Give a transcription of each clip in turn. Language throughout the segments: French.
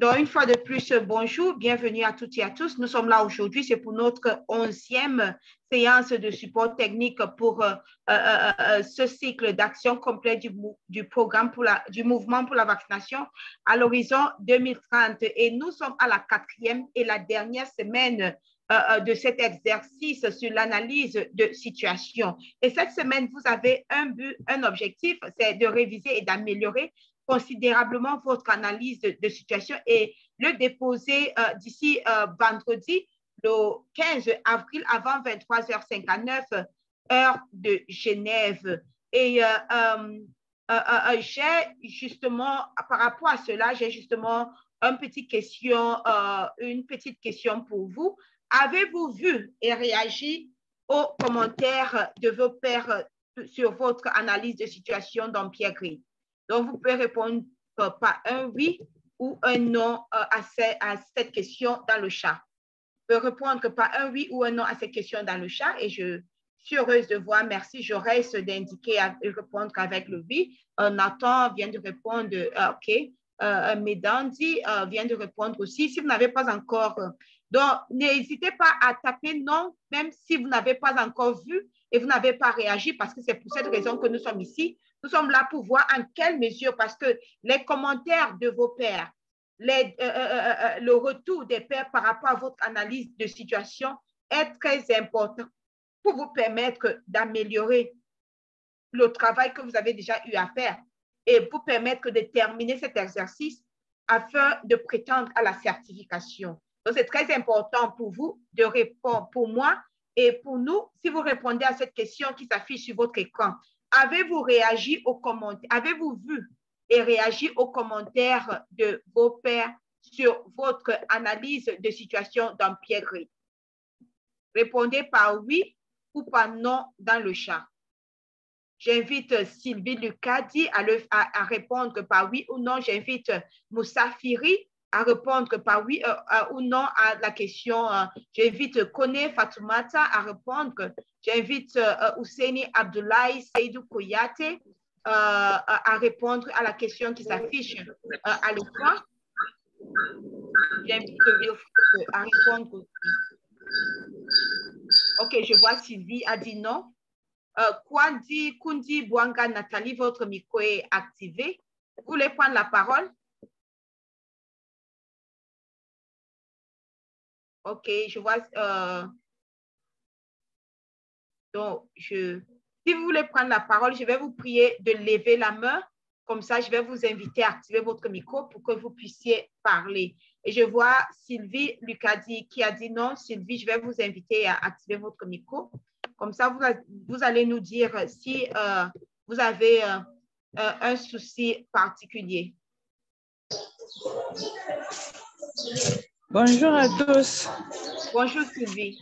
Donc, une fois de plus, bonjour, bienvenue à toutes et à tous. Nous sommes là aujourd'hui, c'est pour notre 11e séance de support technique pour ce cycle d'action complet du programme du mouvement pour la vaccination à l'horizon 2030. Et nous sommes à la 4e et la dernière semaine de cet exercice sur l'analyse de situation. Et cette semaine, vous avez un but, un objectif, c'est de réviser et d'améliorer considérablement votre analyse de situation et le déposer d'ici vendredi, le 15 avril, avant 23h59, heure de Genève. Et j'ai justement, par rapport à cela, j'ai justement une petite question pour vous. Avez-vous vu et réagi aux commentaires de vos pairs sur votre analyse de situation dans Pierre Gris? Donc, vous pouvez répondre par un oui ou un non à cette question dans le chat. Vous pouvez répondre par un oui ou un non à cette question dans le chat et je suis heureuse de voir. Merci, Jaurès, d'indiquer et répondre avec le oui. Nathan vient de répondre, OK. Medandi vient de répondre aussi. Si vous n'avez pas encore... donc, n'hésitez pas à taper non, même si vous n'avez pas encore vu et vous n'avez pas réagi, parce que c'est pour cette raison que nous sommes ici. Nous sommes là pour voir en quelle mesure, parce que les commentaires de vos pairs, le retour des pairs par rapport à votre analyse de situation est très important pour vous permettre d'améliorer le travail que vous avez déjà eu à faire et vous permettre de terminer cet exercice afin de prétendre à la certification. Donc, c'est très important pour vous de répondre, pour moi et pour nous, si vous répondez à cette question qui s'affiche sur votre écran. Avez-vous réagi aux commentaires? Avez-vous vu et réagi aux commentaires de vos pairs sur votre analyse de situation dans Pierre Gris? Répondez par oui ou par non dans le chat. J'invite Sylvie Lucadi à répondre par oui ou non. J'invite Moussa Firi à répondre par oui ou non à la question. J'invite Kone Fatoumata à répondre. J'invite Ousseini Abdoulaye Seydou Koyate à répondre à la question qui s'affiche à l'écran. J'invite Wilfred à répondre aussi. OK, je vois Sylvie a dit non. Kundi Bouanga Nathalie, votre micro est activé. Vous voulez prendre la parole? OK, je vois. Donc, si vous voulez prendre la parole, je vais vous prier de lever la main. Comme ça, je vais vous inviter à activer votre micro pour que vous puissiez parler. Et je vois Sylvie Lucadi qui a dit non. Sylvie, je vais vous inviter à activer votre micro. Comme ça, vous allez nous dire si vous avez un souci particulier. Bonjour à tous. Bonjour Sylvie.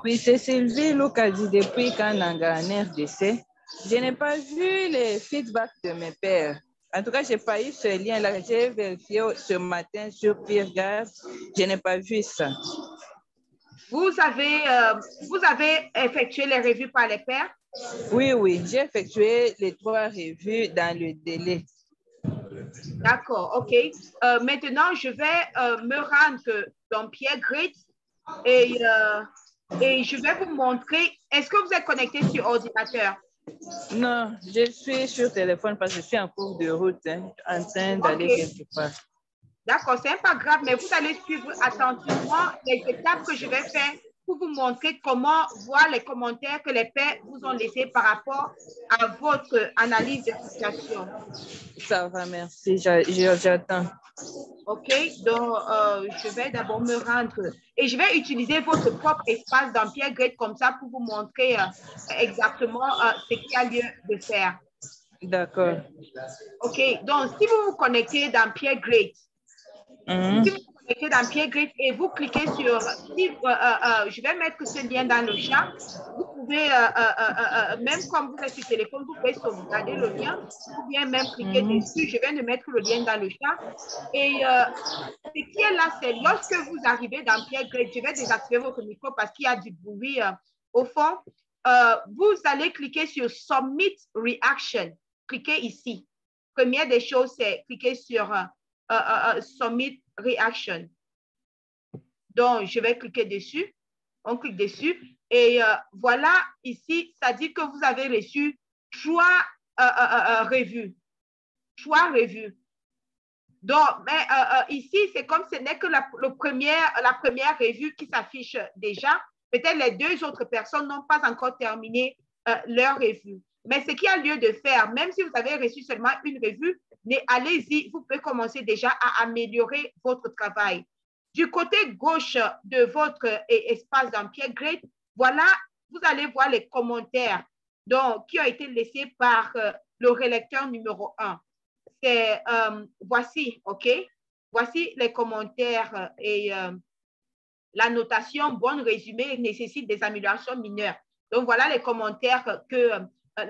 Oui, c'est Sylvie Lucadi depuis Kananga, en RDC. Je n'ai pas vu les feedbacks de mes pairs. En tout cas, je n'ai pas eu ce lien-là. J'ai vérifié ce matin sur PeerGuard. Je n'ai pas vu ça. Vous avez effectué les revues par les pairs? Oui, j'ai effectué les 3 revues dans le délai. D'accord, OK. Maintenant, je vais me rendre dans Pierre Gris et je vais vous montrer. Est-ce que vous êtes connecté sur ordinateur? Non, je suis sur téléphone parce que je suis en cours de route, en train d'aller quelque part. D'accord, ce n'est pas grave, mais vous allez suivre attentivement les étapes que je vais faire pour vous montrer comment voir les commentaires que les pairs vous ont laissés par rapport à votre analyse de situation. Ça va, merci. J'attends. OK, donc je vais d'abord me rendre et je vais utiliser votre propre espace dans Pierre Gris comme ça pour vous montrer exactement ce qu'il y a lieu de faire. D'accord. OK, donc si vous vous connectez dans Pierre Gris, si vous vous connectez dans Pierre Gris et vous cliquez sur, je vais mettre ce lien dans le chat, vous pouvez, même comme vous êtes sur téléphone, vous pouvez sauvegarder le lien ou bien même cliquer dessus. Je viens de mettre le lien dans le chat. Et ce qui est là, c'est lorsque vous arrivez dans Pierre Gris, je vais désactiver votre micro parce qu'il y a du bruit au fond. Vous allez cliquer sur Submit Reaction. Cliquez ici. Première des choses, c'est cliquer sur Submit Reaction. Donc, je vais cliquer dessus. On clique dessus. Et voilà, ici, ça dit que vous avez reçu 3 revues. 3 revues. Donc, mais ici, c'est comme ce n'est que la première revue qui s'affiche déjà. Peut-être les 2 autres personnes n'ont pas encore terminé leur revue. Mais ce qu'il y a lieu de faire, même si vous avez reçu seulement une revue, allez-y, vous pouvez commencer déjà à améliorer votre travail. Du côté gauche de votre espace dans Pierre-Great, voilà, vous allez voir les commentaires donc, qui ont été laissés par le relecteur numéro 1. C'est voici, OK? Voici les commentaires et la notation bonne résumé nécessite des améliorations mineures. Donc, voilà les commentaires que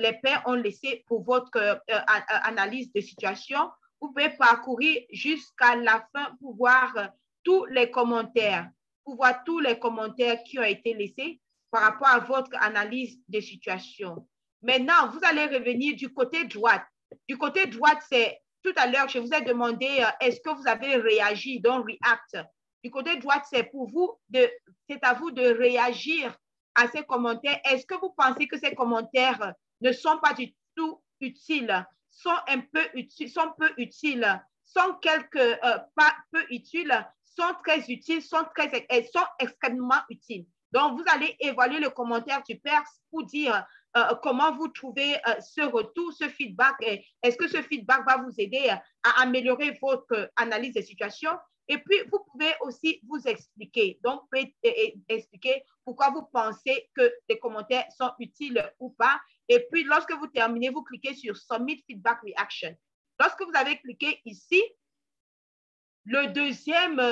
les pairs ont laissés pour votre analyse de situation. Vous pouvez parcourir jusqu'à la fin pour voir tous les commentaires, qui ont été laissés par rapport à votre analyse de situation. Maintenant, vous allez revenir du côté droite. Du côté droite, c'est tout à l'heure, je vous ai demandé est-ce que vous avez réagi, donc react. Du côté droite, c'est pour vous, c'est à vous de réagir à ces commentaires. Est-ce que vous pensez que ces commentaires ne sont pas du tout utiles, sont un peu utiles, sont peu utiles, sont pas peu utiles, sont très utiles, sont extrêmement utiles. Donc, vous allez évaluer le commentaire du père pour dire comment vous trouvez ce retour, ce feedback. Est-ce que ce feedback va vous aider à améliorer votre analyse de situation? Et puis, vous pouvez aussi vous expliquer. Donc, vous pouvez expliquer pourquoi vous pensez que les commentaires sont utiles ou pas. Et puis, lorsque vous terminez, vous cliquez sur Submit Feedback Reaction. Lorsque vous avez cliqué ici, le deuxième,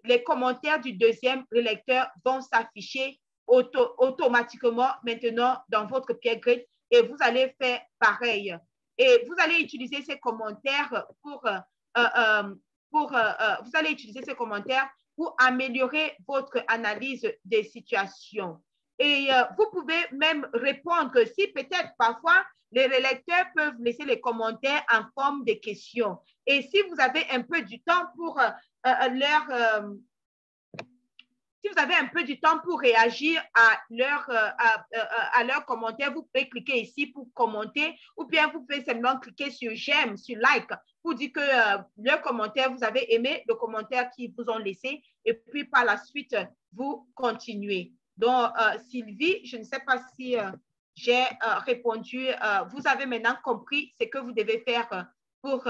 les commentaires du deuxième relecteur vont s'afficher automatiquement maintenant dans votre Pierre-Great et vous allez faire pareil. Et vous allez utiliser ces commentaires vous allez utiliser ces commentaires pour améliorer votre analyse des situations. Et vous pouvez même répondre si peut-être parfois les relecteurs peuvent laisser les commentaires en forme de questions. Et si vous avez un peu du temps pour si vous avez un peu du temps pour réagir à leurs commentaires, vous pouvez cliquer ici pour commenter ou bien vous pouvez simplement cliquer sur j'aime, sur like pour dire que leur commentaire, vous avez aimé le commentaire qu'ils vous ont laissé et puis par la suite, vous continuez. Donc, Sylvie, je ne sais pas si j'ai répondu. Vous avez maintenant compris ce que vous devez faire pour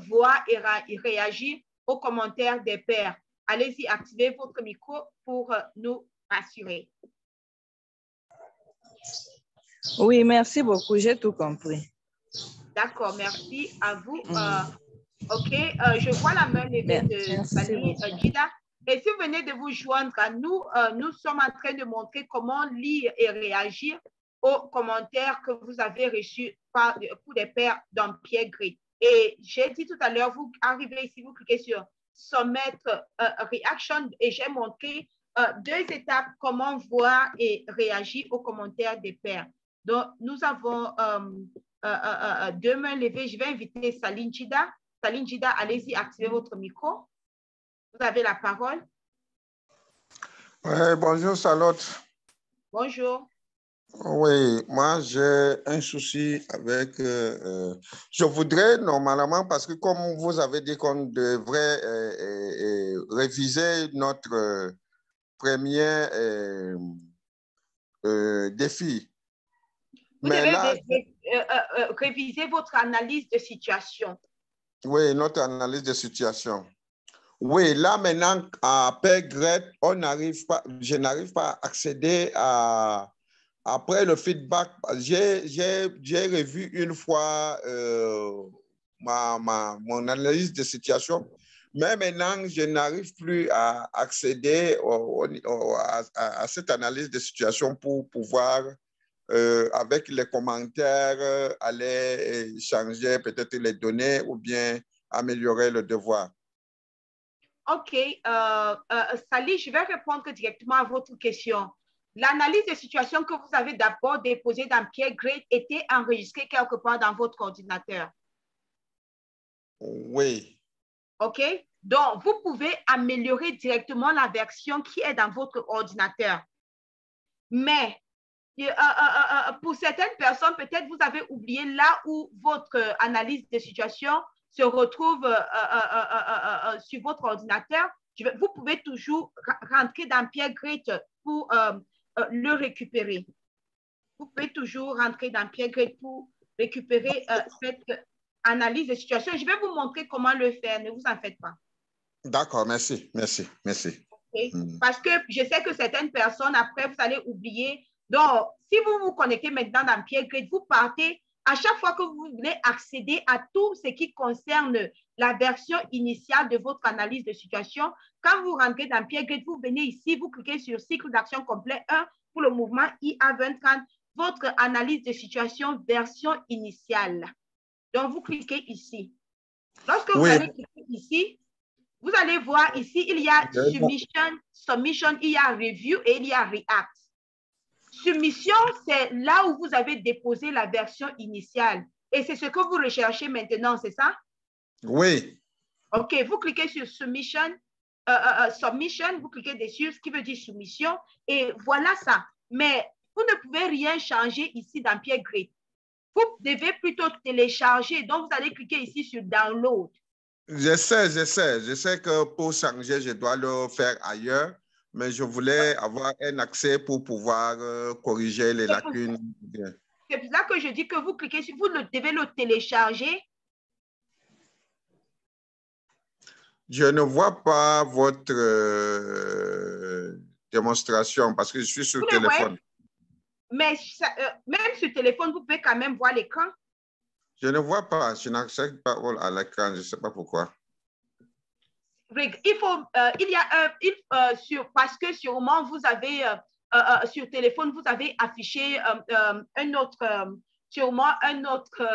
voir et réagir aux commentaires des pairs. Allez-y, activez votre micro pour nous rassurer. Oui, merci beaucoup. J'ai tout compris. D'accord, merci à vous. OK, je vois la main levée de Sally Jida. Et si vous venez de vous joindre à nous, nous sommes en train de montrer comment lire et réagir aux commentaires que vous avez reçus pour des pairs dans Pierre-Great. Et j'ai dit tout à l'heure, vous arrivez ici, vous cliquez sur Soumettre Reaction et j'ai montré 2 étapes, comment voir et réagir aux commentaires des pairs. Donc, nous avons 2 mains levées. Je vais inviter Saline Jida. Saline Jida, allez-y, activez votre micro. Vous avez la parole. Ouais, bonjour, Charlotte. Bonjour. Oui, moi j'ai un souci avec... je voudrais normalement, parce que comme vous avez dit qu'on devrait réviser notre premier défi. Vous devez réviser votre analyse de situation. Oui, notre analyse de situation. Oui, là maintenant, à Pierre-Great, je n'arrive pas à accéder à... Après le feedback, j'ai revu une fois mon analyse de situation, mais maintenant, je n'arrive plus à accéder à cette analyse de situation pour pouvoir, avec les commentaires, aller changer peut-être les données ou bien améliorer le devoir. OK. Sally, je vais répondre directement à votre question. L'analyse de situation que vous avez d'abord déposée dans Pierre-Great était enregistrée quelque part dans votre ordinateur. Oui. OK? Donc, vous pouvez améliorer directement la version qui est dans votre ordinateur. Mais pour certaines personnes, peut-être vous avez oublié là où votre analyse de situation se retrouve sur votre ordinateur. Vous pouvez toujours rentrer dans Pierre Great pour le récupérer. Vous pouvez toujours rentrer dans Pierre Great pour récupérer cette analyse de situation. Je vais vous montrer comment le faire, ne vous en faites pas. D'accord, merci, merci, merci. Okay? Parce que je sais que certaines personnes, après, vous allez oublier. Donc, si vous vous connectez maintenant dans Pierre Great, vous partez, à chaque fois que vous voulez accéder à tout ce qui concerne la version initiale de votre analyse de situation, quand vous rentrez dans Pierre Great, vous venez ici, vous cliquez sur cycle d'action complet 1 pour le mouvement IA2030, votre analyse de situation version initiale. Donc, vous cliquez ici. Lorsque vous allez cliquer ici, vous allez voir ici, il y a submission, il y a review et il y a react. Submission, c'est là où vous avez déposé la version initiale. Et c'est ce que vous recherchez maintenant, c'est ça? Oui. OK, vous cliquez sur submission, vous cliquez dessus, ce qui veut dire soumission, et voilà ça. Mais vous ne pouvez rien changer ici dans Pierre Great. Vous devez plutôt télécharger. Donc, vous allez cliquer ici sur download. Je sais que pour changer, je dois le faire ailleurs, mais je voulais avoir un accès pour pouvoir corriger les lacunes. C'est pour ça que je dis que vous cliquez sur, vous devez le télécharger. Je ne vois pas votre démonstration parce que je suis sur le téléphone. Mais même sur le téléphone, vous pouvez quand même voir l'écran. Je ne vois pas, je n'accède pas à l'écran, je ne sais pas pourquoi. Il faut, il y a parce que sûrement vous avez, sur le téléphone, vous avez affiché un autre, sûrement un autre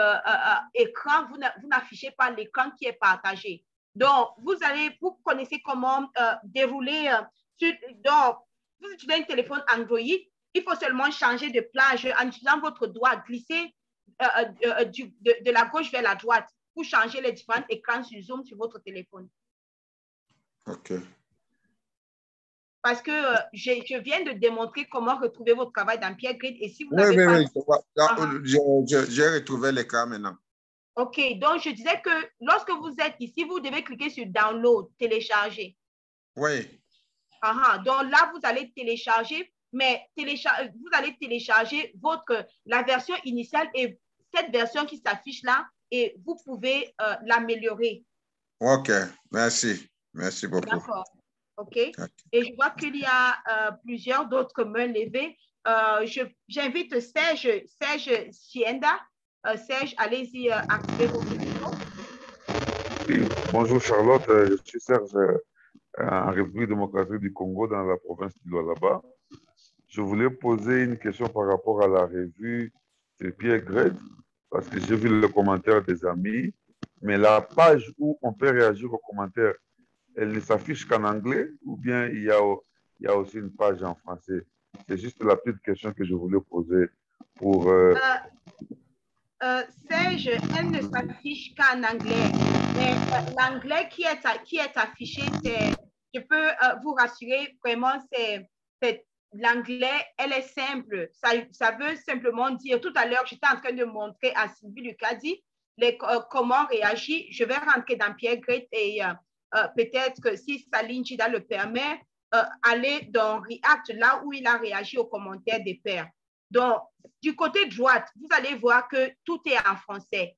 écran, vous n'affichez pas l'écran qui est partagé. Donc, vous connaissez comment dérouler, donc, vous utilisez un téléphone Android, il faut seulement changer de plage en utilisant votre doigt, glisser de la gauche vers la droite pour changer les différents écrans sur Zoom sur votre téléphone. OK. Parce que je viens de démontrer comment retrouver votre travail dans Pierre Great. Et si vous Oui, n'avez pas... J'ai retrouvé l'écran maintenant. OK. Donc, je disais que lorsque vous êtes ici, vous devez cliquer sur Download, télécharger. Oui. Donc là, vous allez télécharger, mais vous allez télécharger la version initiale et cette version qui s'affiche là, et vous pouvez l'améliorer. OK. Merci. Merci beaucoup. D'accord. OK. Et je vois qu'il y a plusieurs d'autres mains levées. J'invite Serge Sienda. Serge, allez-y, activez vos micros. Oui. Bonjour Charlotte, je suis Serge en République démocratique du Congo dans la province du Lualaba. Je voulais poser une question par rapport à la revue de Pierre Great parce que j'ai vu le commentaire des amis, mais la page où on peut réagir aux commentaires, elle ne s'affiche qu'en anglais ou bien il y a aussi une page en français? C'est juste la petite question que je voulais poser pour... Serge, elle ne s'affiche qu'en anglais. Mais l'anglais qui est affiché, je peux vous rassurer, vraiment, c'est l'anglais, elle est simple. Ça veut simplement dire, tout à l'heure, j'étais en train de montrer à Sylvie Lucadi comment réagir. Je vais rentrer dans Pierre Great et peut-être que si Saline Chida le permet, aller dans React, là où il a réagi aux commentaires des pairs. Donc, du côté droite, vous allez voir que tout est en français,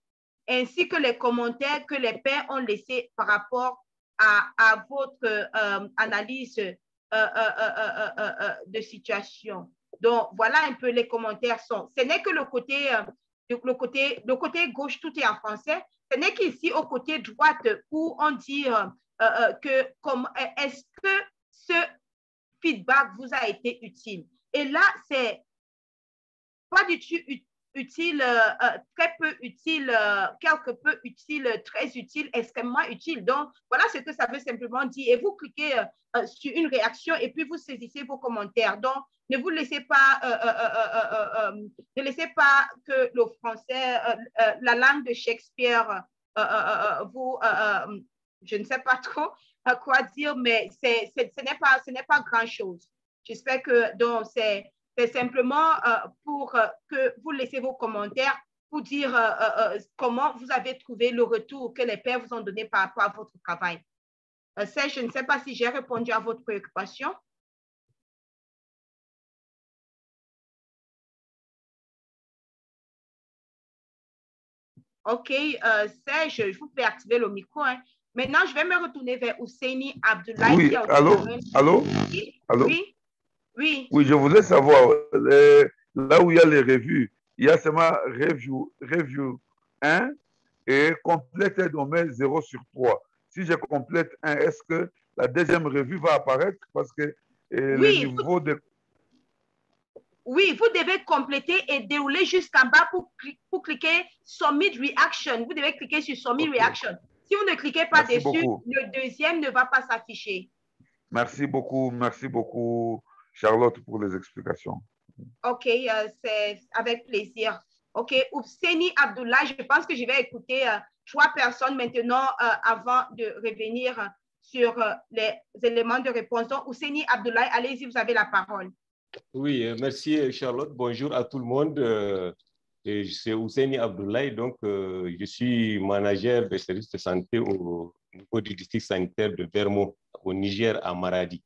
ainsi que les commentaires que les pairs ont laissés par rapport à votre analyse de situation. Donc, voilà un peu les commentaires sont. Ce n'est que le côté gauche, tout est en français. Ce n'est qu'ici, au côté droite, où on dit que est-ce que ce feedback vous a été utile? Et là, c'est pas du tout utile, très peu utile, quelque peu utile, très utile, extrêmement utile. Donc, voilà ce que ça veut simplement dire. Et vous cliquez sur une réaction et puis vous saisissez vos commentaires. Donc, ne vous laissez pas, ne laissez pas que le français, la langue de Shakespeare je ne sais pas trop quoi dire, mais ce n'est pas grand-chose. J'espère que donc c'est simplement pour que vous laissez vos commentaires pour dire comment vous avez trouvé le retour que les pairs vous ont donné par rapport à votre travail. Serge, je ne sais pas si j'ai répondu à votre préoccupation. OK, Serge, je vous peux activer le micro. Hein. Maintenant, je vais me retourner vers Ousseini Abdoulaye. Oui, allô? Allô? Oui, Allô? oui, oui. Oui, je voulais savoir, là où il y a les revues, il y a seulement review 1 et complète domaine 0 sur 3. Si je complète 1, est-ce que la deuxième revue va apparaître? Parce que le Oui, niveau de... Oui, vous devez compléter et dérouler jusqu'en bas pour cliquer Submit Reaction. Vous devez cliquer sur Submit Reaction. Si vous ne cliquez pas Merci dessus, beaucoup. le deuxième ne va pas s'afficher. Merci beaucoup, Charlotte, pour les explications. OK, c'est avec plaisir. OK, Ousseini Abdoulaye, je pense que je vais écouter 3 personnes maintenant avant de revenir sur les éléments de réponse. Donc, Ousseini Abdoulaye, allez-y, vous avez la parole. Oui, merci Charlotte. Bonjour à tout le monde. C'est Ousseini Abdoulaye, donc je suis manager des services de santé au niveau du district sanitaire de Vermo, au Niger, à Maradi.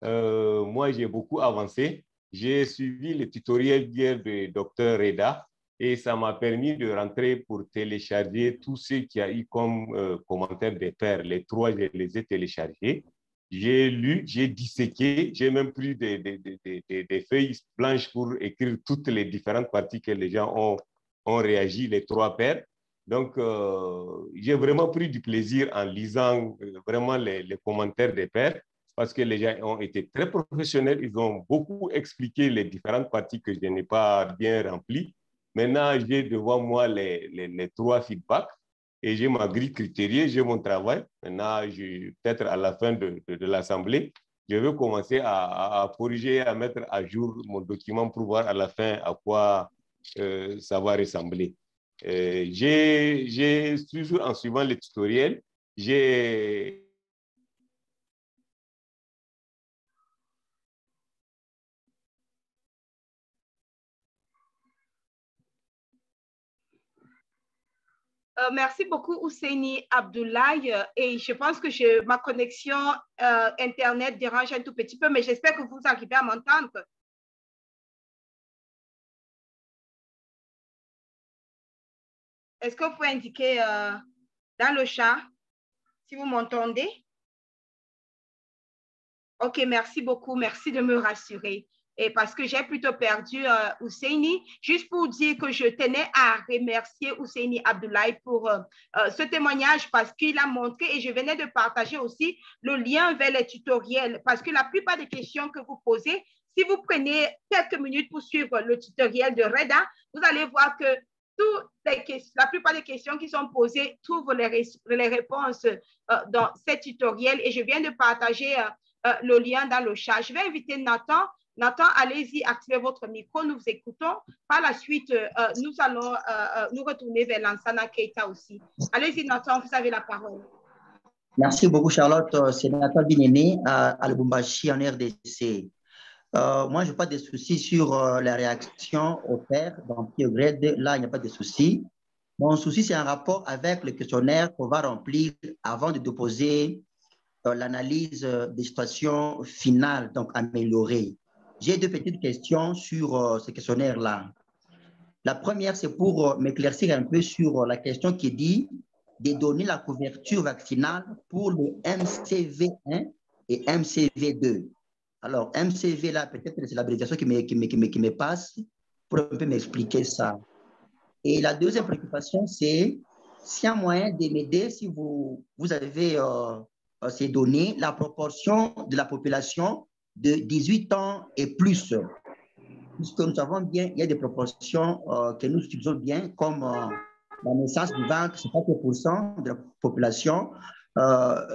Moi, j'ai beaucoup avancé. J'ai suivi le tutoriel hier de Dr Reda et ça m'a permis de rentrer pour télécharger tout ce qu'il y a eu comme commentaires des pairs. Les 3, je les ai téléchargés. J'ai lu, j'ai disséqué, j'ai même pris des feuilles blanches pour écrire toutes les différentes parties que les gens ont réagi, les 3 pairs. Donc, j'ai vraiment pris du plaisir en lisant vraiment les commentaires des pairs parce que les gens ont été très professionnels. Ils ont beaucoup expliqué les différentes parties que je n'ai pas bien remplies. Maintenant, j'ai devant moi les 3 feedbacks. Et j'ai ma grille critériée, j'ai mon travail. Maintenant, peut-être à la fin de l'Assemblée, je vais commencer à corriger, à mettre à jour mon document pour voir à la fin à quoi ça va ressembler. J'ai toujours, en suivant le tutoriel, j'ai... Merci beaucoup, Ousseini Abdoulaye. Et je pense que ma connexion Internet dérange un tout petit peu, mais j'espère que vous arrivez à m'entendre. Est-ce que vous pouvez indiquer dans le chat si vous m'entendez? OK, merci beaucoup. Merci de me rassurer. Et parce que j'ai plutôt perdu Ousseini, juste pour dire que je tenais à remercier Ousseini Abdoulaye pour ce témoignage parce qu'il a montré et je venais de partager aussi le lien vers les tutoriels parce que la plupart des questions que vous posez, si vous prenez quelques minutes pour suivre le tutoriel de Reda, vous allez voir que la plupart des questions qui sont posées trouvent les réponses dans ces tutoriels et je viens de partager le lien dans le chat. Je vais inviter Nathan. Nathan, allez-y, activez votre micro, nous vous écoutons. Par la suite, nous allons nous retourner vers Lansana Keita aussi. Allez-y, Nathan, vous avez la parole. Merci beaucoup, Charlotte. C'est Nathan Binéné à Lubumbashi, en RDC. Moi, je n'ai pas de soucis sur la réaction au père dans Pio Grade. Là, il n'y a pas de soucis. Mon souci, c'est un rapport avec le questionnaire qu'on va remplir avant de déposer l'analyse des situations finales, donc améliorées. J'ai 2 petites questions sur ce questionnaire-là. La première, c'est pour m'éclaircir un peu sur la question qui dit de donner la couverture vaccinale pour le MCV1 et MCV2. Alors, MCV, là, peut-être c'est l'abréviation qui me passe pour un peu m'expliquer ça. Et la deuxième préoccupation, c'est s'il y a moyen de m'aider, si vous avez ces données, la proportion de la population de 18 ans et plus. Puisque nous savons bien, il y a des proportions que nous utilisons bien, comme la naissance vivante, c'est 4% de la population.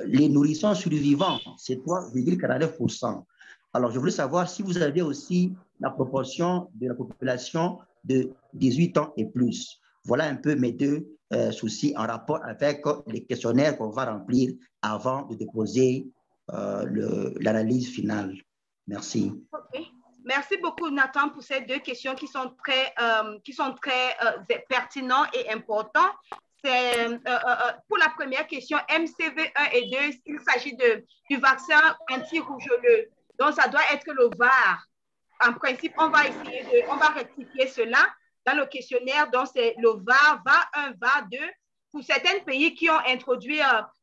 Les nourrissons survivants, c'est 3,49%. Alors, je voulais savoir si vous avez aussi la proportion de la population de 18 ans et plus. Voilà un peu mes deux soucis en rapport avec les questionnaires qu'on va remplir avant de déposer l'analyse finale. Merci. Okay. Merci beaucoup, Nathan, pour ces deux questions qui sont très pertinentes et importantes. Pour la première question, MCV 1 et 2, il s'agit du vaccin anti-rougeoleux. Donc, ça doit être le VAR. En principe, on va rectifier cela dans le questionnaire. Donc, c'est le VAR 1, VAR 2. Pour certains pays qui ont introduit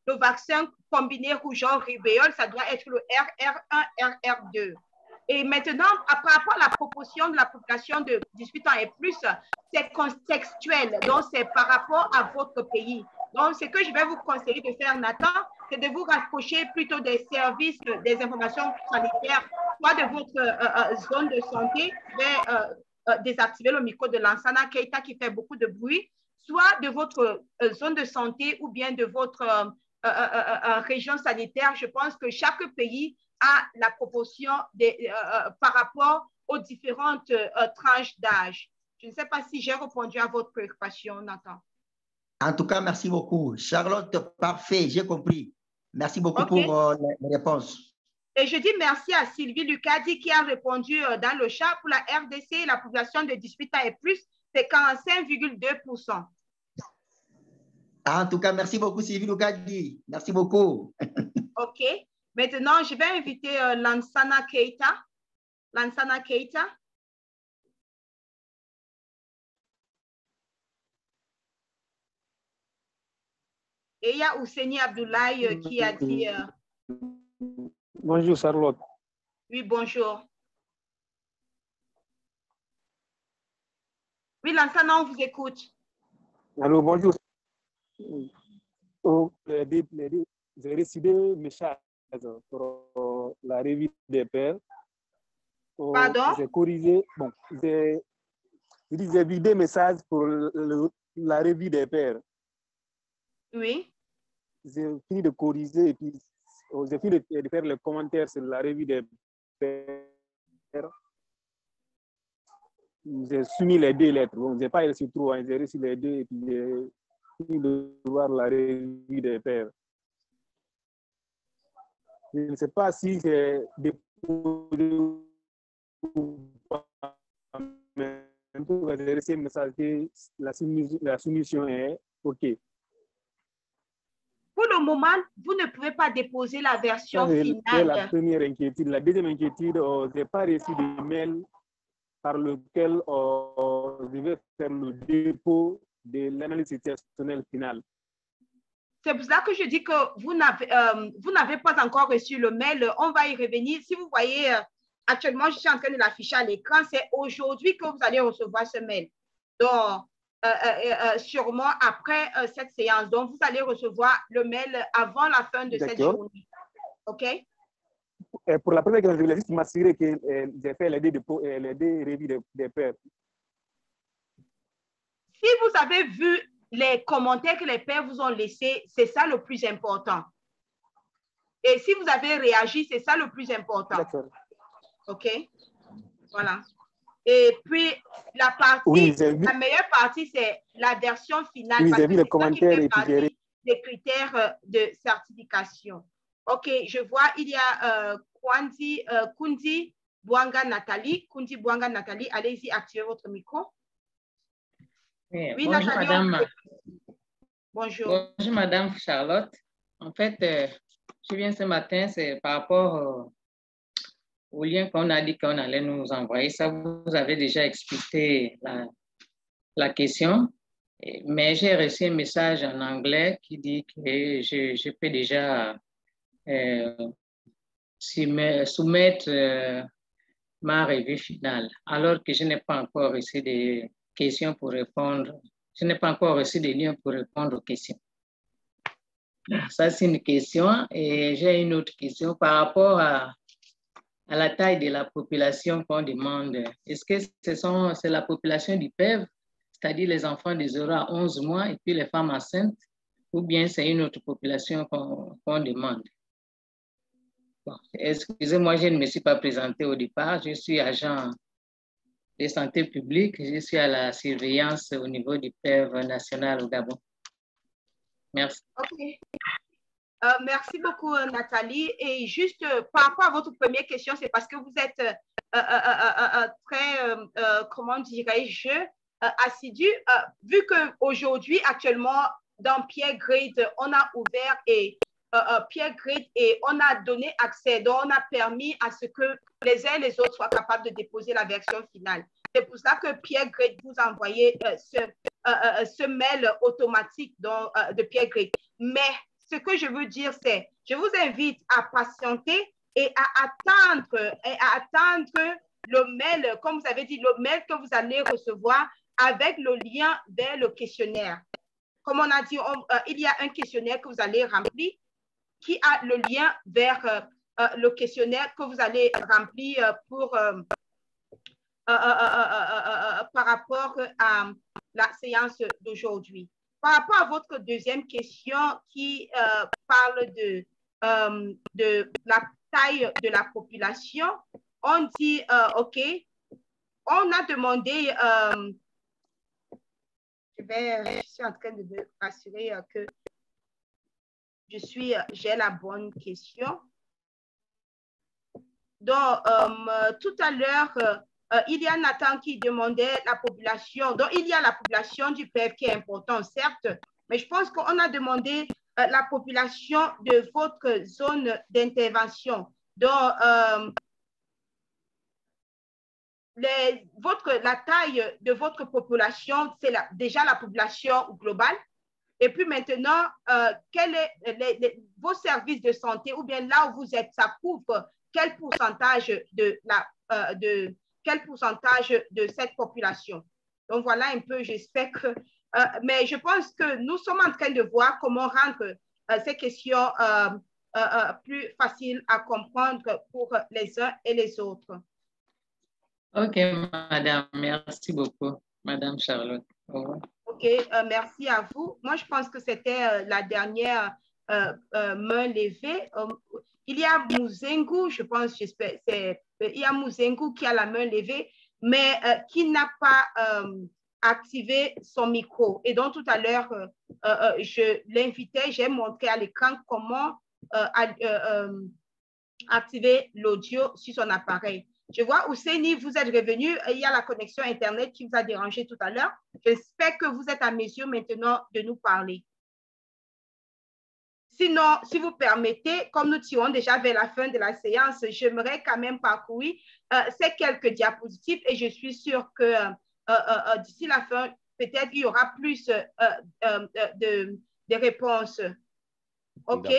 le vaccin combiné rougeole-rubéole, ça doit être le RR1, RR2. Et maintenant, par rapport à la proportion de la population de 18 ans et plus, c'est contextuel. Donc, c'est par rapport à votre pays. Donc, ce que je vais vous conseiller de faire, Nathan, c'est de vous rapprocher plutôt des services, des informations sanitaires, soit de votre zone de santé. Je vais désactiver le micro de Lansana Keita qui fait beaucoup de bruit, soit de votre zone de santé ou bien de votre région sanitaire. Je pense que chaque pays a la proportion par rapport aux différentes tranches d'âge. Je ne sais pas si j'ai répondu à votre préoccupation, Nathan. En tout cas, merci beaucoup. Charlotte, parfait, j'ai compris. Merci beaucoup pour les réponses. Et je dis merci à Sylvie Lucadi qui a répondu dans le chat. Pour la RDC, la population de 18 ans et plus, c'est 45,2%. En tout cas, merci beaucoup, Sylvie Lucadi. Merci beaucoup. OK. Maintenant, je vais inviter Lansana Keita. Lansana Keita. Et il y a Ouseni Abdoulaye qui a dit... Bonjour, Charlotte. Oui, bonjour. Oui, Lansana, on vous écoute. Allô, bonjour. J'ai reçu des messages pour la revue des pairs. Pardon? J'ai corrigé. Bon, j'ai vu des messages pour la revue des pairs. Oui. J'ai fini de corriger et puis j'ai fini de faire le commentaire sur la revue des pairs. J'ai soumis les deux lettres. Bon, je n'ai pas reçu trop, hein. J'ai reçu les deux et puis j'ai fini de voir la revue des pairs. Je ne sais pas si c'est déposé ou pas, mais en tout cas, j'ai reçu un message que la soumission est OK. Pour le moment, vous ne pouvez pas déposer la version finale. C'est la première inquiétude. La deuxième inquiétude, je n'ai pas reçu de mail par lequel je vais faire le dépôt de l'analyse situationnelle finale. C'est pour ça que je dis que vous n'avez pas encore reçu le mail. On va y revenir. Si vous voyez, actuellement, je suis en train de l'afficher à l'écran. C'est aujourd'hui que vous allez recevoir ce mail. Donc, sûrement après cette séance. Donc, vous allez recevoir le mail avant la fin de cette journée. OK? Et pour la première question, je voulais juste m'assurer que j'ai fait les deux revues des pairs. Si vous avez vu les commentaires que les pairs vous ont laissés, c'est ça le plus important. Et si vous avez réagi, c'est ça le plus important. D'accord. OK? Voilà. Et puis, la meilleure partie, c'est la version finale. Oui, parce j'ai que vu les commentaires et puis des critères de certification. OK, je vois, il y a Kundi Bouanga Nathalie. Kundi Bouanga Nathalie, allez-y, activez votre micro. Oui, bonjour, Nathalie, madame. Bonjour. Bonjour, madame Charlotte. En fait, je viens ce matin, c'est par rapport au lien qu'on a dit qu'on allait nous envoyer. Ça, vous avez déjà expliqué la question. Mais j'ai reçu un message en anglais qui dit que je peux déjà soumettre ma revue finale, alors que je n'ai pas encore reçu des questions pour répondre. Je n'ai pas encore reçu des liens pour répondre aux questions. Ça, c'est une question. Et j'ai une autre question par rapport à la taille de la population qu'on demande. Est-ce que c'est la population du PEV, c'est-à-dire les enfants de 0 à 11 mois et puis les femmes enceintes, ou bien c'est une autre population qu'on demande? Bon, excusez-moi, je ne me suis pas présentée au départ. Je suis agent de santé publique. Je suis à la surveillance au niveau du PEV national au Gabon. Merci. OK. Merci beaucoup, Nathalie. Et juste par rapport à votre première question, c'est parce que vous êtes très, comment dirais-je, assidu. Vu qu'aujourd'hui, actuellement, dans Pierre Grade, on a ouvert Pierre Grade et on a donné accès, donc on a permis à ce que les uns et les autres soient capables de déposer la version finale. C'est pour ça que Pierre Grade vous a envoyé ce mail automatique de Pierre Grade. Mais ce que je veux dire, c'est, je vous invite à patienter et à attendre le mail, comme vous avez dit, le mail que vous allez recevoir avec le lien vers le questionnaire. Comme on a dit, il y a un questionnaire que vous allez remplir qui a le lien vers le questionnaire que vous allez remplir par rapport à la séance d'aujourd'hui. Par rapport à votre deuxième question qui parle de la taille de la population, on dit, OK, on a demandé, je suis en train de me rassurer que j'ai la bonne question. Donc, tout à l'heure, il y a Nathan qui demandait la population. Donc, il y a la population du PEV qui est importante, certes, mais je pense qu'on a demandé la population de votre zone d'intervention. Donc, la taille de votre population, c'est déjà la population globale. Et puis maintenant, quel est vos services de santé ou bien là où vous êtes, ça couvre quel pourcentage de cette population? Donc voilà un peu, j'espère que... mais je pense que nous sommes en train de voir comment rendre ces questions plus faciles à comprendre pour les uns et les autres. OK, madame. Merci beaucoup, madame Charlotte. Au revoir. OK, merci à vous. Moi, je pense que c'était la dernière main levée. Il y a Mouzengu, je pense, j'espère, il y a Mouzengu qui a la main levée, mais qui n'a pas activé son micro. Et donc, tout à l'heure, je l'invitais, j'ai montré à l'écran comment activer l'audio sur son appareil. Je vois, Ousseini, vous êtes revenu. Il y a la connexion Internet qui vous a dérangé tout à l'heure. J'espère que vous êtes à mesure maintenant de nous parler. Sinon, si vous permettez, comme nous tirons déjà vers la fin de la séance, j'aimerais quand même parcourir ces quelques diapositives et je suis sûre que d'ici la fin, peut-être il y aura plus de réponses. OK.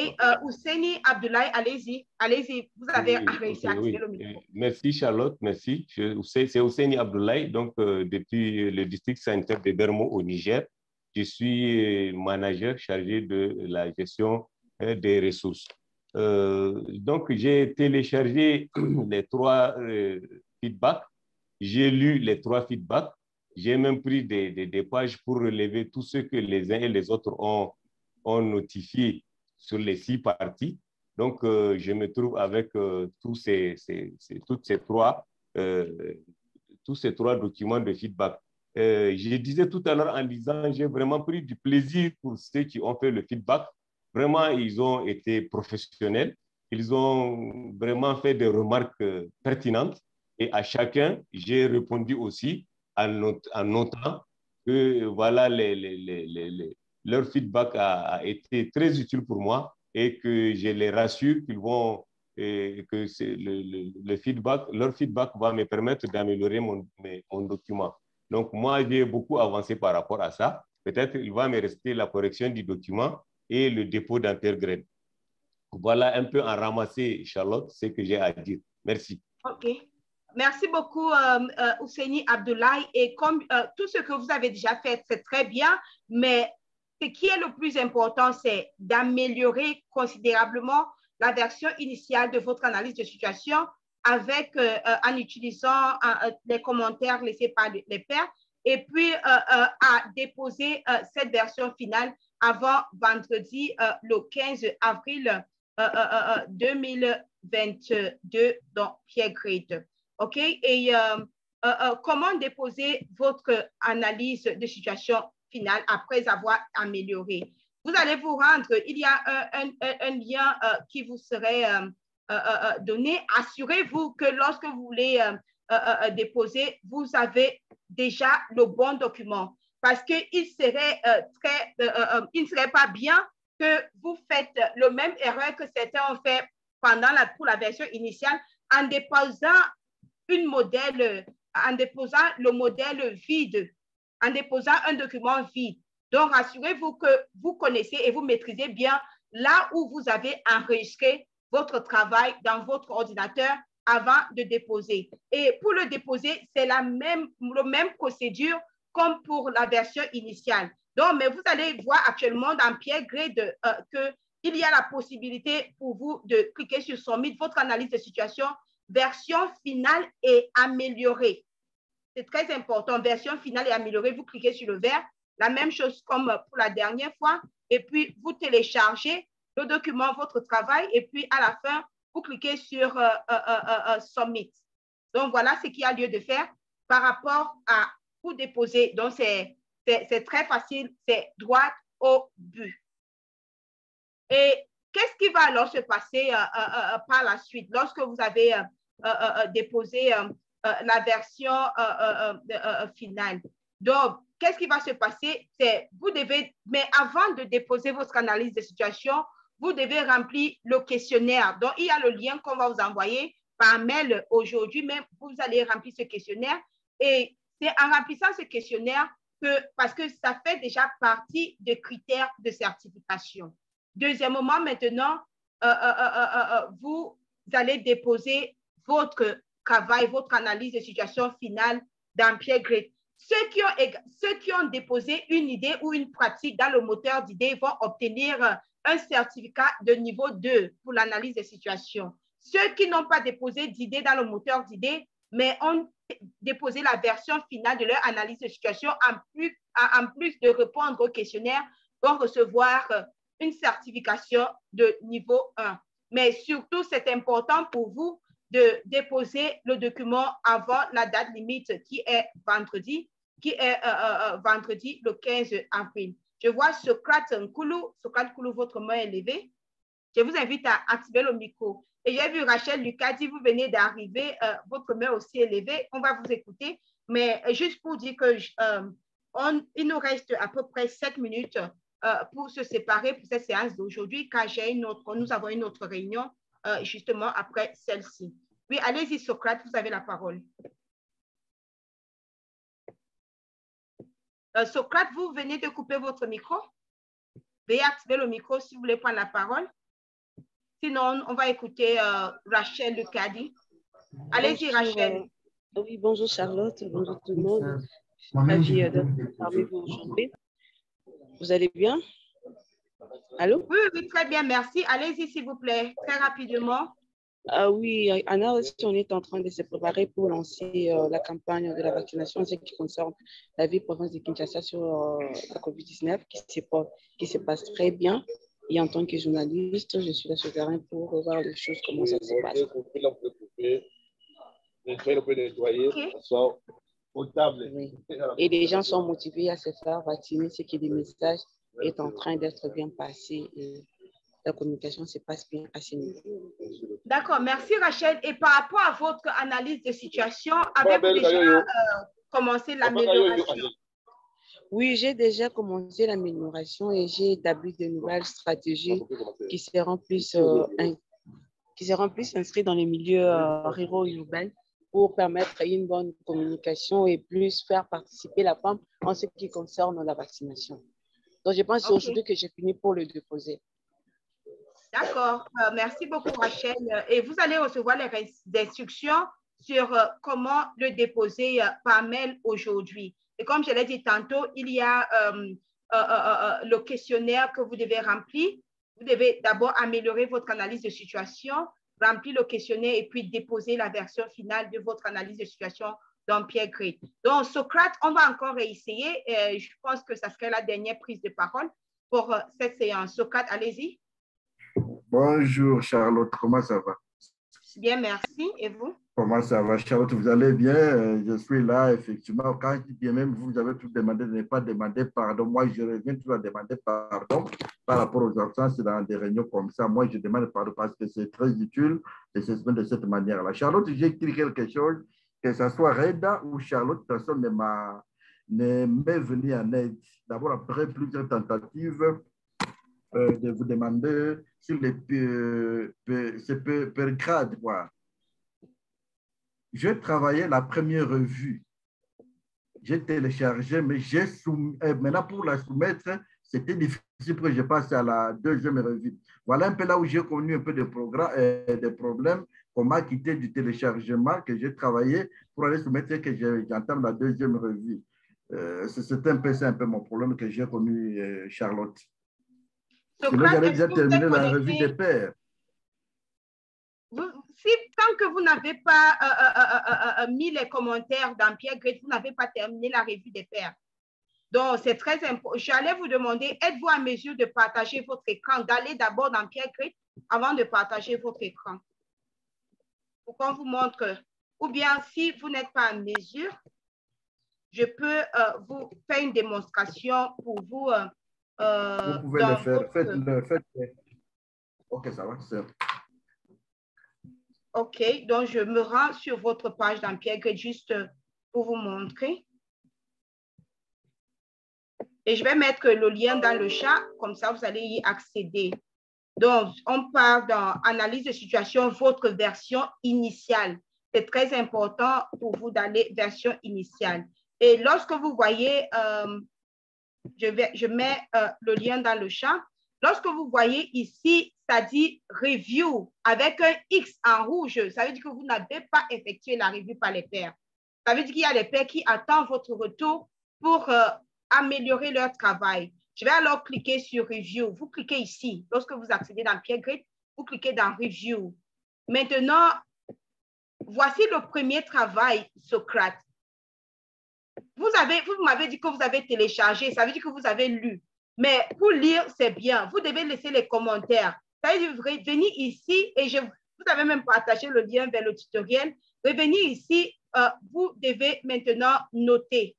Ousseini Abdoulaye, allez-y. Allez-y. Vous avez réussi à activer le micro. Merci, Charlotte. Merci. C'est Ousseini Abdoulaye, donc depuis le district sanitaire de Bermo au Niger. Je suis manager chargé de la gestion des ressources. Donc, j'ai téléchargé les 3 feedbacks. J'ai lu les 3 feedbacks. J'ai même pris des pages pour relever tout ce que les uns et les autres ont notifié sur les 6 parties. Donc, je me trouve avec tous ces 3 documents de feedback. Je disais tout à l'heure en lisant, j'ai vraiment pris du plaisir pour ceux qui ont fait le feedback. Vraiment, ils ont été professionnels. Ils ont vraiment fait des remarques pertinentes. Et à chacun, j'ai répondu aussi en notant que voilà, leur feedback a été très utile pour moi et que je les rassure qu'ils vont, que leur feedback va me permettre d'améliorer mon document. Donc, moi, j'ai beaucoup avancé par rapport à ça. Peut-être qu'il va me rester la correction du document et le dépôt d'intergrade. Voilà un peu en ramassé, Charlotte, ce que j'ai à dire. Merci. OK. Merci beaucoup, Ousseini Abdoulaye. Et comme tout ce que vous avez déjà fait, c'est très bien, mais ce qui est le plus important, c'est d'améliorer considérablement la version initiale de votre analyse de situation avec, en utilisant les commentaires laissés par les pairs et puis à déposer cette version finale avant vendredi le 15 avril 2022 dans Pierre Grade. OK? Et comment déposer votre analyse de situation finale après avoir amélioré. Vous allez vous rendre, il y a un lien qui vous serait donné. Assurez-vous que lorsque vous voulez déposer, vous avez déjà le bon document parce qu'il il ne serait pas bien que vous faites le même erreur que certains ont fait pour la version initiale en déposant le modèle vide, en déposant un document vide. Donc, rassurez-vous que vous connaissez et vous maîtrisez bien là où vous avez enregistré votre travail dans votre ordinateur avant de déposer. Et pour le déposer, c'est la même procédure comme pour la version initiale. Donc, mais vous allez voir actuellement dans PeerGrade qu'il y a la possibilité pour vous de cliquer sur Submit, votre analyse de situation, version finale et améliorée. C'est très important, version finale et améliorée. Vous cliquez sur le vert, la même chose comme pour la dernière fois, et puis vous téléchargez le document, votre travail, et puis à la fin, vous cliquez sur Submit. Donc, voilà ce qu'il y a lieu de faire par rapport à vous déposer. Donc, c'est très facile, c'est droit au but. Et qu'est-ce qui va alors se passer par la suite lorsque vous avez déposé la version finale? Donc, qu'est-ce qui va se passer? Vous devez, mais avant de déposer votre analyse de situation, vous devez remplir le questionnaire. Donc, il y a le lien qu'on va vous envoyer par mail aujourd'hui, mais vous allez remplir ce questionnaire. Et c'est en remplissant ce questionnaire parce que ça fait déjà partie des critères de certification. Deuxièmement, maintenant, vous allez déposer votre travail, votre analyse de situation finale dans PeerGrade. Ceux qui ont déposé une idée ou une pratique dans le moteur d'idées vont obtenir un certificat de niveau 2 pour l'analyse des situations. Ceux qui n'ont pas déposé d'idées dans le moteur d'idées, mais ont déposé la version finale de leur analyse de situation, en plus de répondre au questionnaire, vont recevoir une certification de niveau 1. Mais surtout, c'est important pour vous de déposer le document avant la date limite qui est vendredi le 15 avril. Je vois Socrate Nkoulou. Socrate Nkoulou, votre main est levée. Je vous invite à activer le micro. Et j'ai vu Rachel Lucadi, vous venez d'arriver, votre main aussi est levée. On va vous écouter. Mais juste pour dire que il nous reste à peu près 7 minutes pour se séparer pour cette séance d'aujourd'hui, car nous avons une autre réunion justement après celle-ci. Oui, allez-y, Socrate, vous avez la parole. Socrate, vous venez de couper votre micro. Veuillez activer le micro si vous voulez prendre la parole. Sinon, on va écouter Rachel Lucadi. Allez-y, Rachel. Oui, bonjour Charlotte, bonjour tout le monde. Je suis ravie d'être parmi vous aujourd'hui. Vous allez bien? Allô? Oui, oui, très bien, merci. Allez-y, s'il vous plaît, très rapidement. Oui, Anna, on est en train de se préparer pour lancer la campagne de la vaccination, ce qui concerne la ville province de Kinshasa sur la COVID-19, qui se passe très bien. Et en tant que journaliste, je suis là sur le terrain pour voir les choses, comment ça se passe. Oui. Et les gens sont motivés à se faire vacciner, ce qui est des messages est en train d'être bien passé et la communication se passe bien à ce niveau. D'accord, merci Rachel. Et par rapport à votre analyse de situation, avez-vous déjà commencé l'amélioration? Oui, j'ai déjà commencé l'amélioration et j'ai établi de nouvelles stratégies qui seront plus inscrites dans les milieux ruraux et urbains pour permettre une bonne communication et plus faire participer la femme en ce qui concerne la vaccination. Donc, je pense aujourd'hui que j'ai fini pour le déposer. D'accord. Merci beaucoup, Rachel. Et vous allez recevoir les instructions sur comment le déposer par mail aujourd'hui. Et comme je l'ai dit tantôt, il y a le questionnaire que vous devez remplir. Vous devez d'abord améliorer votre analyse de situation, remplir le questionnaire et puis déposer la version finale de votre analyse de situation dans PeerGrade. Donc, Socrate, on va encore réessayer. Je pense que ça serait la dernière prise de parole pour cette séance. Socrate, allez-y. Bonjour Charlotte, comment ça va? Bien, merci. Et vous? Comment ça va, Charlotte? Vous allez bien? Je suis là, effectivement. Quand bien même vous avez tout demandé de ne pas demander pardon, moi, je reviens toujours à demander pardon par rapport aux absences dans des réunions comme ça. Moi, je demande pardon parce que c'est très utile de s'exprimer de cette manière-là. Charlotte, j'ai écrit quelque chose, que ce soit Reda ou Charlotte, personne ne m'est venu en aide. D'abord, après plusieurs tentatives, de vous demander sur les per grade, quoi. J'ai travaillé la première revue. J'ai téléchargé, mais j'ai soumis. Maintenant, pour la soumettre, c'était difficile pour que je passe à la deuxième revue. Voilà un peu là où j'ai connu un peu de problèmes. On m'a quitté du téléchargement que j'ai travaillé pour aller soumettre et que j'entame la deuxième revue. C'est un peu mon problème que j'ai connu, Charlotte. Sinon, j'avais déjà terminé la revue des pairs. Tant que vous n'avez pas mis les commentaires dans Pierre Grete, vous n'avez pas terminé la revue des pairs. Donc, c'est très important. J'allais vous demander, êtes-vous en mesure de partager votre écran, d'aller d'abord dans Pierre Grete avant de partager votre écran pour qu'on vous montre. Ou bien, si vous n'êtes pas en mesure, je peux vous faire une démonstration pour vous. Vous pouvez le faire. Faites-le. OK, ça va. OK, donc je me rends sur votre page dans Pierre Grete juste pour vous montrer. Et je vais mettre le lien dans le chat, comme ça vous allez y accéder. Donc, on part dans analyse de situation, votre version initiale. C'est très important pour vous d'aller version initiale. Et lorsque vous voyez, je mets le lien dans le chat. Lorsque vous voyez ici, ça dit review avec un X en rouge. Ça veut dire que vous n'avez pas effectué la revue par les pairs. Ça veut dire qu'il y a des pairs qui attendent votre retour pour améliorer leur travail. Je vais alors cliquer sur review. Vous cliquez ici. Lorsque vous accédez dans Pierre Grete, vous cliquez dans review. Maintenant, voici le premier travail, Socrate. Vous m'avez dit que vous avez téléchargé. Ça veut dire que vous avez lu. Mais pour lire, c'est bien. Vous devez laisser les commentaires. Ça veut dire venir ici et vous avez même partagé le lien vers le tutoriel. Revenir ici, vous devez maintenant noter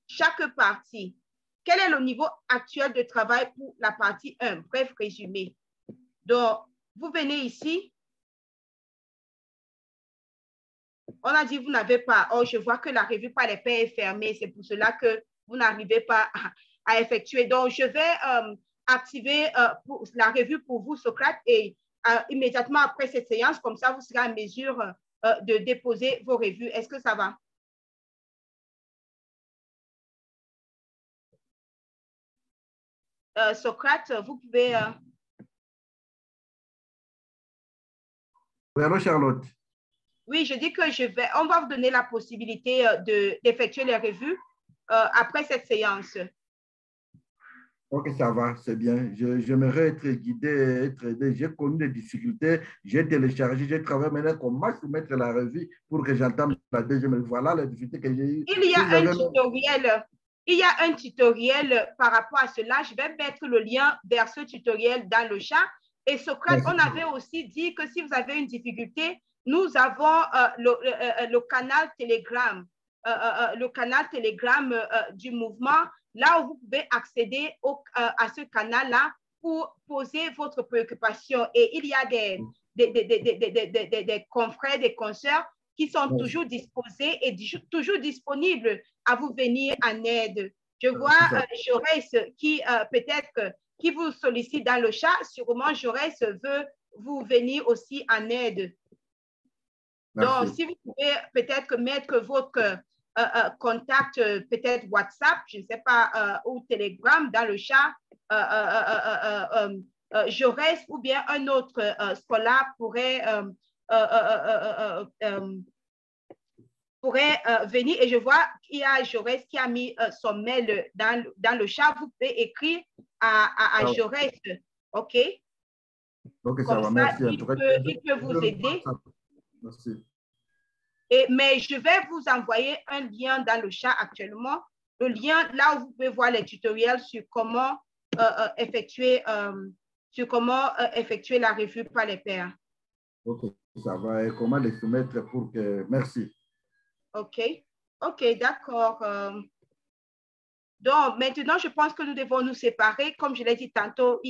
chaque partie. Quel est le niveau actuel de travail pour la partie 1? Bref, résumé. Donc, vous venez ici. On a dit, vous n'avez pas. Oh, je vois que la revue par les pairs est fermée. C'est pour cela que vous n'arrivez pas à effectuer. Donc, je vais activer la revue pour vous, Socrate, et immédiatement après cette séance, comme ça, vous serez en mesure de déposer vos revues. Est-ce que ça va? Socrate, vous pouvez... Oui, allô, Charlotte. Oui, je dis que on va vous donner la possibilité d'effectuer les revues après cette séance. OK, ça va, c'est bien. J'aimerais être guidé, être aidé. J'ai connu des difficultés, j'ai téléchargé, j'ai travaillé maintenant comment soumettre la revue pour que j'entame la deuxième. Voilà les difficultés que j'ai eues. Il y a un tutoriel. Il y a un tutoriel par rapport à cela. Je vais mettre le lien vers ce tutoriel dans le chat. Et Socrate, on avait aussi dit que si vous avez une difficulté, nous avons le canal Telegram, du mouvement, là où vous pouvez accéder à ce canal-là pour poser votre préoccupation. Et il y a des confrères, des consoeurs qui sont toujours disposés et toujours disponibles à vous venir en aide. Je vois Jaurès qui peut-être qui vous sollicite dans le chat. Sûrement, Jaurès veut vous venir aussi en aide. Merci. Donc, si vous pouvez peut-être mettre votre contact, peut-être WhatsApp, je ne sais pas, ou Telegram dans le chat, Jaurès ou bien un autre scolaire pourrait venir. Et je vois qu'il y a Jaurès qui a mis son mail dans le chat. Vous pouvez écrire à Jaurès. OK? OK, ça comme va, ça, merci. il peut vous aider. Merci. Mais je vais vous envoyer un lien dans le chat actuellement. Le lien là où vous pouvez voir les tutoriels sur comment effectuer la revue par les pairs. Ok, ça va. Et comment les soumettre pour que... Merci. OK. OK, d'accord. Donc, maintenant, je pense que nous devons nous séparer. Comme je l'ai dit tantôt,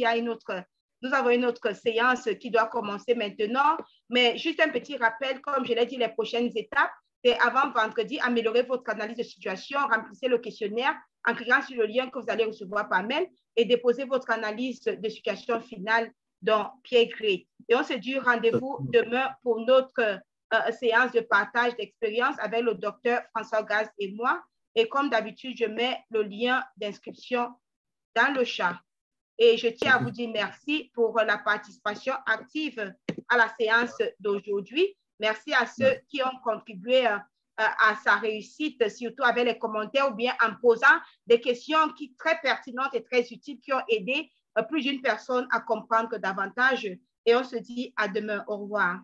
nous avons une autre séance qui doit commencer maintenant. Mais juste un petit rappel, comme je l'ai dit, les prochaines étapes, c'est avant vendredi, améliorer votre analyse de situation, remplissez le questionnaire en cliquant sur le lien que vous allez recevoir par mail et déposez votre analyse de situation finale dans PeerGrid. Et on se dit rendez-vous demain pour notre séance de partage d'expérience avec le docteur François Gaz et moi. Et comme d'habitude, je mets le lien d'inscription dans le chat. Et je tiens à vous dire merci pour la participation active à la séance d'aujourd'hui. Merci à ceux qui ont contribué à sa réussite, surtout avec les commentaires ou bien en posant des questions très pertinentes et très utiles qui ont aidé plus d'une personne à comprendre davantage. Et on se dit à demain. Au revoir.